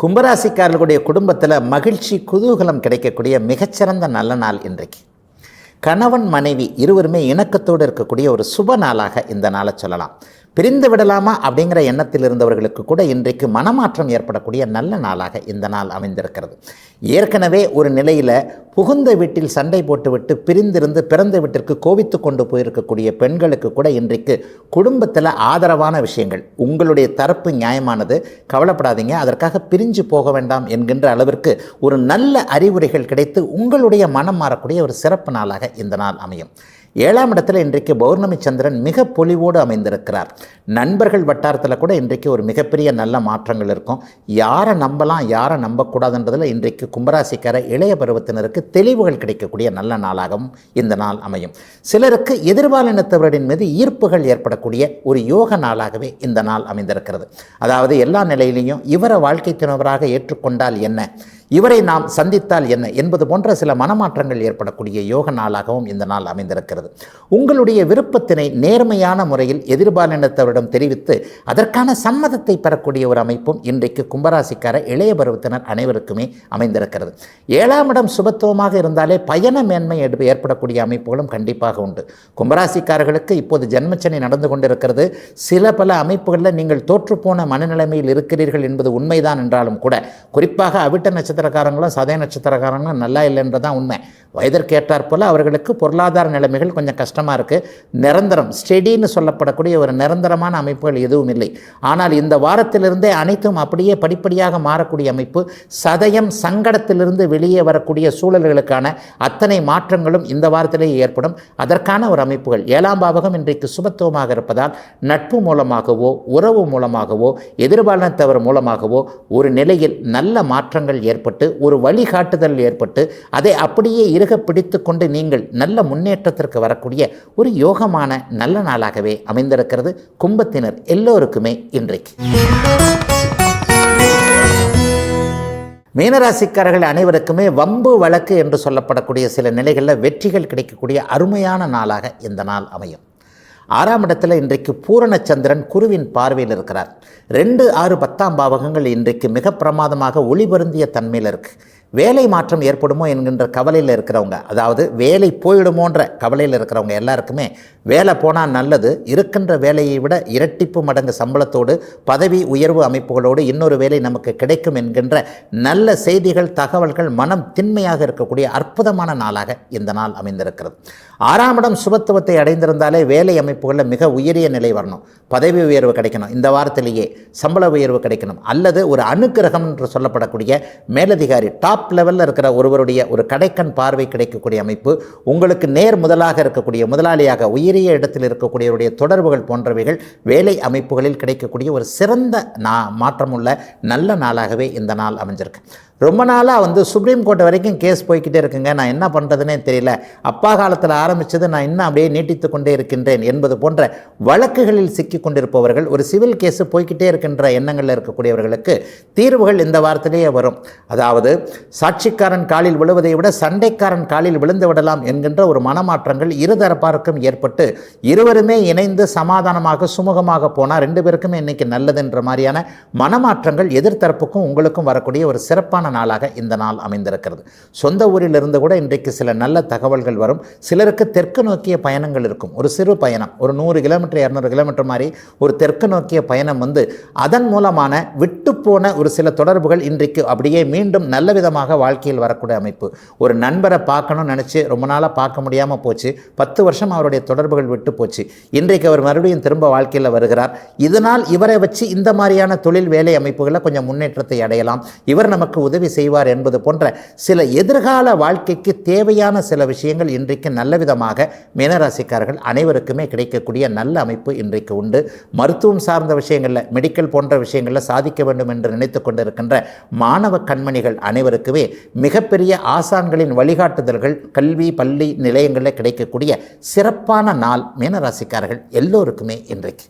கும்பராசிக்காரர்களுடைய குடும்பத்தில் மகிழ்ச்சி குதூகலம் கிடைக்கக்கூடிய மிகச்சிறந்த நல்ல நாள் இன்றைக்கு. கணவன் மனைவி இருவருமே இணக்கத்தோடு இருக்கக்கூடிய ஒரு சுப நாளாக இந்த நாளை சொல்லலாம். பிரிந்து விடலாமா அப்படிங்கிற எண்ணத்தில் இருந்தவர்களுக்கு கூட இன்றைக்கு மனமாற்றம் ஏற்படக்கூடிய நல்ல நாளாக இந்த நாள் அமைந்திருக்கிறது. ஏற்கனவே ஒரு நிலையில் புகுந்த வீட்டில் சண்டை போட்டுவிட்டு பிரிந்திருந்து பிறந்த வீட்டிற்கு கோபித்து கொண்டு போயிருக்கக்கூடிய பெண்களுக்கு கூட இன்றைக்கு குடும்பத்தில் ஆதரவான விஷயங்கள், உங்களுடைய தரப்பு நியாயமானது, கவலைப்படாதீங்க, அதற்காக பிரிஞ்சு போக வேண்டாம் என்கின்ற அளவிற்கு ஒரு நல்ல அறிவுரைகள் கிடைத்து உங்களுடைய மனம் மாறக்கூடிய ஒரு சிறப்பு நாளாக இந்த நாள் அமையும். 7ஆம் இடத்துல இன்றைக்கு பௌர்ணமி சந்திரன் மிக பொலிவோடு அமைந்திருக்கிறார். நண்பர்கள் வட்டாரத்தில் கூட இன்றைக்கு ஒரு மிகப்பெரிய நல்ல மாற்றங்கள் இருக்கும். யாரை நம்பலாம் யாரை நம்பக்கூடாதுன்றதில் இன்றைக்கு கும்பராசிக்கார இளைய பருவத்தினருக்கு தெளிவுகள் கிடைக்கக்கூடிய நல்ல நாளாகவும் இந்த நாள் அமையும். சிலருக்கு எதிர்பாலினத்தவரின் மீது ஈர்ப்புகள் ஏற்படக்கூடிய ஒரு யோக நாளாகவே இந்த நாள் அமைந்திருக்கிறது. அதாவது எல்லா நிலையிலையும் இவரை வாழ்க்கை துணைவராக ஏற்றுக்கொண்டால் என்ன, இவரை நாம் சந்தித்தால் என்ன என்பது போன்ற சில மனமாற்றங்கள் ஏற்படக்கூடிய யோக நாளாகவும் இந்த நாள் அமைந்திருக்கிறது. உங்களுடைய விருப்பத்தினை நேர்மையான முறையில் எதிர்பாலினத்தவரிடம் தெரிவித்து அதற்கான சம்மதத்தை பெறக்கூடிய ஒரு அமைப்பும் இன்றைக்கு கும்பராசிக்கார இளைய பருவத்தினர் அனைவருக்குமே அமைந்திருக்கிறது. 7ஆம் இடம் சுபத்துவமாக இருந்தாலே பயண மேன்மை ஏற்படக்கூடிய அமைப்புகளும் கண்டிப்பாக உண்டு. கும்பராசிக்காரர்களுக்கு இப்போது ஜென்மச்சனி நடந்து கொண்டிருக்கிறது. சில பல அமைப்புகளில் நீங்கள் தோற்றுப்போன மனநிலைமையில் இருக்கிறீர்கள் என்பது உண்மைதான் என்றாலும் கூட, குறிப்பாக அவிட்ட நட்சத்திரக்காரங்களும் சதய நட்சத்திரக்காரங்களும் நல்லா இல்லைன்றதான் உண்மை. வயதிற்கேற்றாற் போல அவர்களுக்கு பொருளாதார நிலைமைகள் கொஞ்சம் கஷ்டமாக இருக்குது. நிரந்தரம் ஸ்டெடின்னு சொல்லப்படக்கூடிய ஒரு நிரந்தரமான அமைப்புகள் எதுவும் இல்லை. ஆனால் இந்த வாரத்திலிருந்தே அனைத்தும் அப்படியே படிப்படியாக மாறக்கூடிய அமைப்பு, சதயம் சங்கடத்திலிருந்து வெளியே வரக்கூடிய சூழல்களுக்கான அத்தனை மாற்றங்களும் இந்த வாரத்திலேயே ஏற்படும். அதற்கான ஒரு அமைப்புகள் 7ஆம் பாவகம் இன்றைக்கு சுபத்துவமாக இருப்பதால் நட்பு மூலமாகவோ உறவு மூலமாகவோ எதிர்பாலினத்தவர் மூலமாகவோ ஒரு நிலையில் நல்ல மாற்றங்கள் ஏற்பட்டு ஒரு வழிகாட்டுதல் ஏற்பட்டு அதை அப்படியே இறுக பிடித்து கொண்டு நீங்கள் நல்ல முன்னேற்றத்திற்கு வரக்கூடிய ஒரு யோகமான நல்ல நாளாகவே அமைந்திருக்கிறது கும்பத்தினர் எல்லோருக்குமே இன்றைக்கு. மீனராசிக்காரர்கள் அனைவருக்குமே வம்பு வழக்கு என்று சொல்லப்படக்கூடிய சில நிலைகளில் வெற்றிகள் கிடைக்கக்கூடிய அருமையான நாளாக இந்த நாள் அமையும். 6ஆம் இடத்துல இன்றைக்கு பூரணச்சந்திரன் குருவின் பார்வையில் இருக்கிறார். 2, 6, 10ஆம் பாவகங்கள் இன்றைக்கு மிக பிரமாதமாக ஒளிபருந்திய தன்மையில் இருக்குது. வேலை மாற்றம் ஏற்படுமோ என்கின்ற கவலையில் இருக்கிறவங்க, அதாவது வேலை போயிடுமோன்ற கவலையில் இருக்கிறவங்க எல்லாருக்குமே வேலை போனால் நல்லது, இருக்கின்ற வேலையை விட இரட்டிப்பு மடங்கு சம்பளத்தோடு பதவி உயர்வு அமைப்புகளோடு இன்னொரு வேலை நமக்கு கிடைக்கும் என்கின்ற நல்ல செய்திகள் தகவல்கள் மனம் திண்மையாக இருக்கக்கூடிய அற்புதமான நாளாக இந்த நாள் அமைந்திருக்கிறது. 6ஆம் இடம் சுபத்துவத்தை அடைந்திருந்தாலே வேலை அமைப்புகளில் மிக உயரிய நிலை வரணும், பதவி உயர்வு கிடைக்கணும், இந்த வாரத்திலேயே சம்பள உயர்வு கிடைக்கணும், அல்லது ஒரு அனுக்கிரகம் என்று சொல்லப்படக்கூடிய மேலதிகாரி டாப் லெவலில் இருக்கிற ஒருவருடைய ஒரு கடைக்கண் பார்வை கிடைக்கக்கூடிய அமைப்பு, உங்களுக்கு நேர் முதலாக இருக்கக்கூடிய முதலாளியாக உயரிய இடத்தில் இருக்கக்கூடியவருடைய தொடர்புகள் போன்றவைகள் வேலை அமைப்புகளில் கிடைக்கக்கூடிய ஒரு சிறந்த மாற்றமுள்ள நல்ல நாளாகவே இந்த நாள் அமைஞ்சிருக்கு. ரொம்ப நாளாக சுப்ரீம் கோர்ட் வரைக்கும் கேஸ் போய்கிட்டே இருக்குங்க, நான் என்ன பண்ணுறதுனே தெரியல, அப்பா காலத்தில் ஆரம்பித்தது நான் இன்னும் அப்படியே நீட்டித்து கொண்டே இருக்கின்றேன் என்பது போன்ற வழக்குகளில் சிக்கி கொண்டிருப்பவர்கள், ஒரு சிவில் கேஸு போய்கிட்டே இருக்கின்ற எண்ணங்களில் இருக்கக்கூடியவர்களுக்கு தீர்வுகள் இந்த வாரத்திலேயே வரும். அதாவது சாட்சிக்காரன் காலில் விழுவதை விட சண்டைக்காரன் காலில் விழுந்து விடலாம் என்கின்ற ஒரு மனமாற்றங்கள் இருதரப்பாருக்கும் ஏற்பட்டு இருவருமே இணைந்து சமாதானமாக சுமூகமாக போனால் 2 பேருக்குமே இன்றைக்கி நல்லதுன்ற மாதிரியான மனமாற்றங்கள் எதிர்த்தரப்புக்கும் உங்களுக்கும் வரக்கூடிய ஒரு சிறப்பான நாளாக இந்த நாள் அமைந்திருக்கிறது. சொந்த ஊரில் இருந்து கூட இன்றைக்கு சில நல்ல தகவல்கள் வரும். சிலருக்கு தெற்கு நோக்கிய பயணங்கள் இருக்கும். ஒரு சிறு பயணம், ஒரு 100 கிலோமீட்டர் 200 கிலோமீட்டர் மாதிரி ஒரு தெற்கு நோக்கிய பயணம் அதன் மூலமான விட்டு போன ஒரு சில தொடர்புகள் இன்றைக்கு அப்படியே மீண்டும் நல்ல விதமாக வாழ்க்கையில் வரக்கூடிய அமைப்பு. ஒரு நண்பரை பார்க்கணும்னு நினச்சி ரொம்ப நாளாக பார்க்க முடியாமல் போச்சு, 10 வருஷம் அவருடைய தொடர்புகள் விட்டு போச்சு, இன்றைக்கு அவர் மறுபடியும் திரும்ப வாழ்க்கையில் வருகிறார். இதனால் இவரை வச்சு இந்த மாதிரியான தொழில் வேலை அமைப்புகளில் கொஞ்சம் முன்னேற்றத்தை அடையலாம், இவர் நமக்கு உதவி செய்வார் என்பது போன்ற சில எதிர்கால வாழ்க்கைக்கு தேவையான சில விஷயங்கள் இன்றைக்கு நல்ல விதமாக மீனராசிக்காரர்கள் அனைவருக்குமே கிடைக்கக்கூடிய நல்ல அமைப்பு இன்றைக்கு உண்டு. மருத்துவம் சார்ந்த விஷயங்களில், மெடிக்கல் போன்ற விஷயங்களில் சாதிக்க வேண்டும் என்று நினைத்து கொண்டிருக்கின்ற மாணவ கண்மணிகள் அனைவருக்குமே மிகப்பெரிய ஆசான்களின் வழிகாட்டுதல்கள் கல்வி பள்ளி நிலையங்களில் கிடைக்கக்கூடிய சிறப்பான நாள் மீனராசிக்காரர்கள் எல்லோருக்குமே இன்றைக்கு.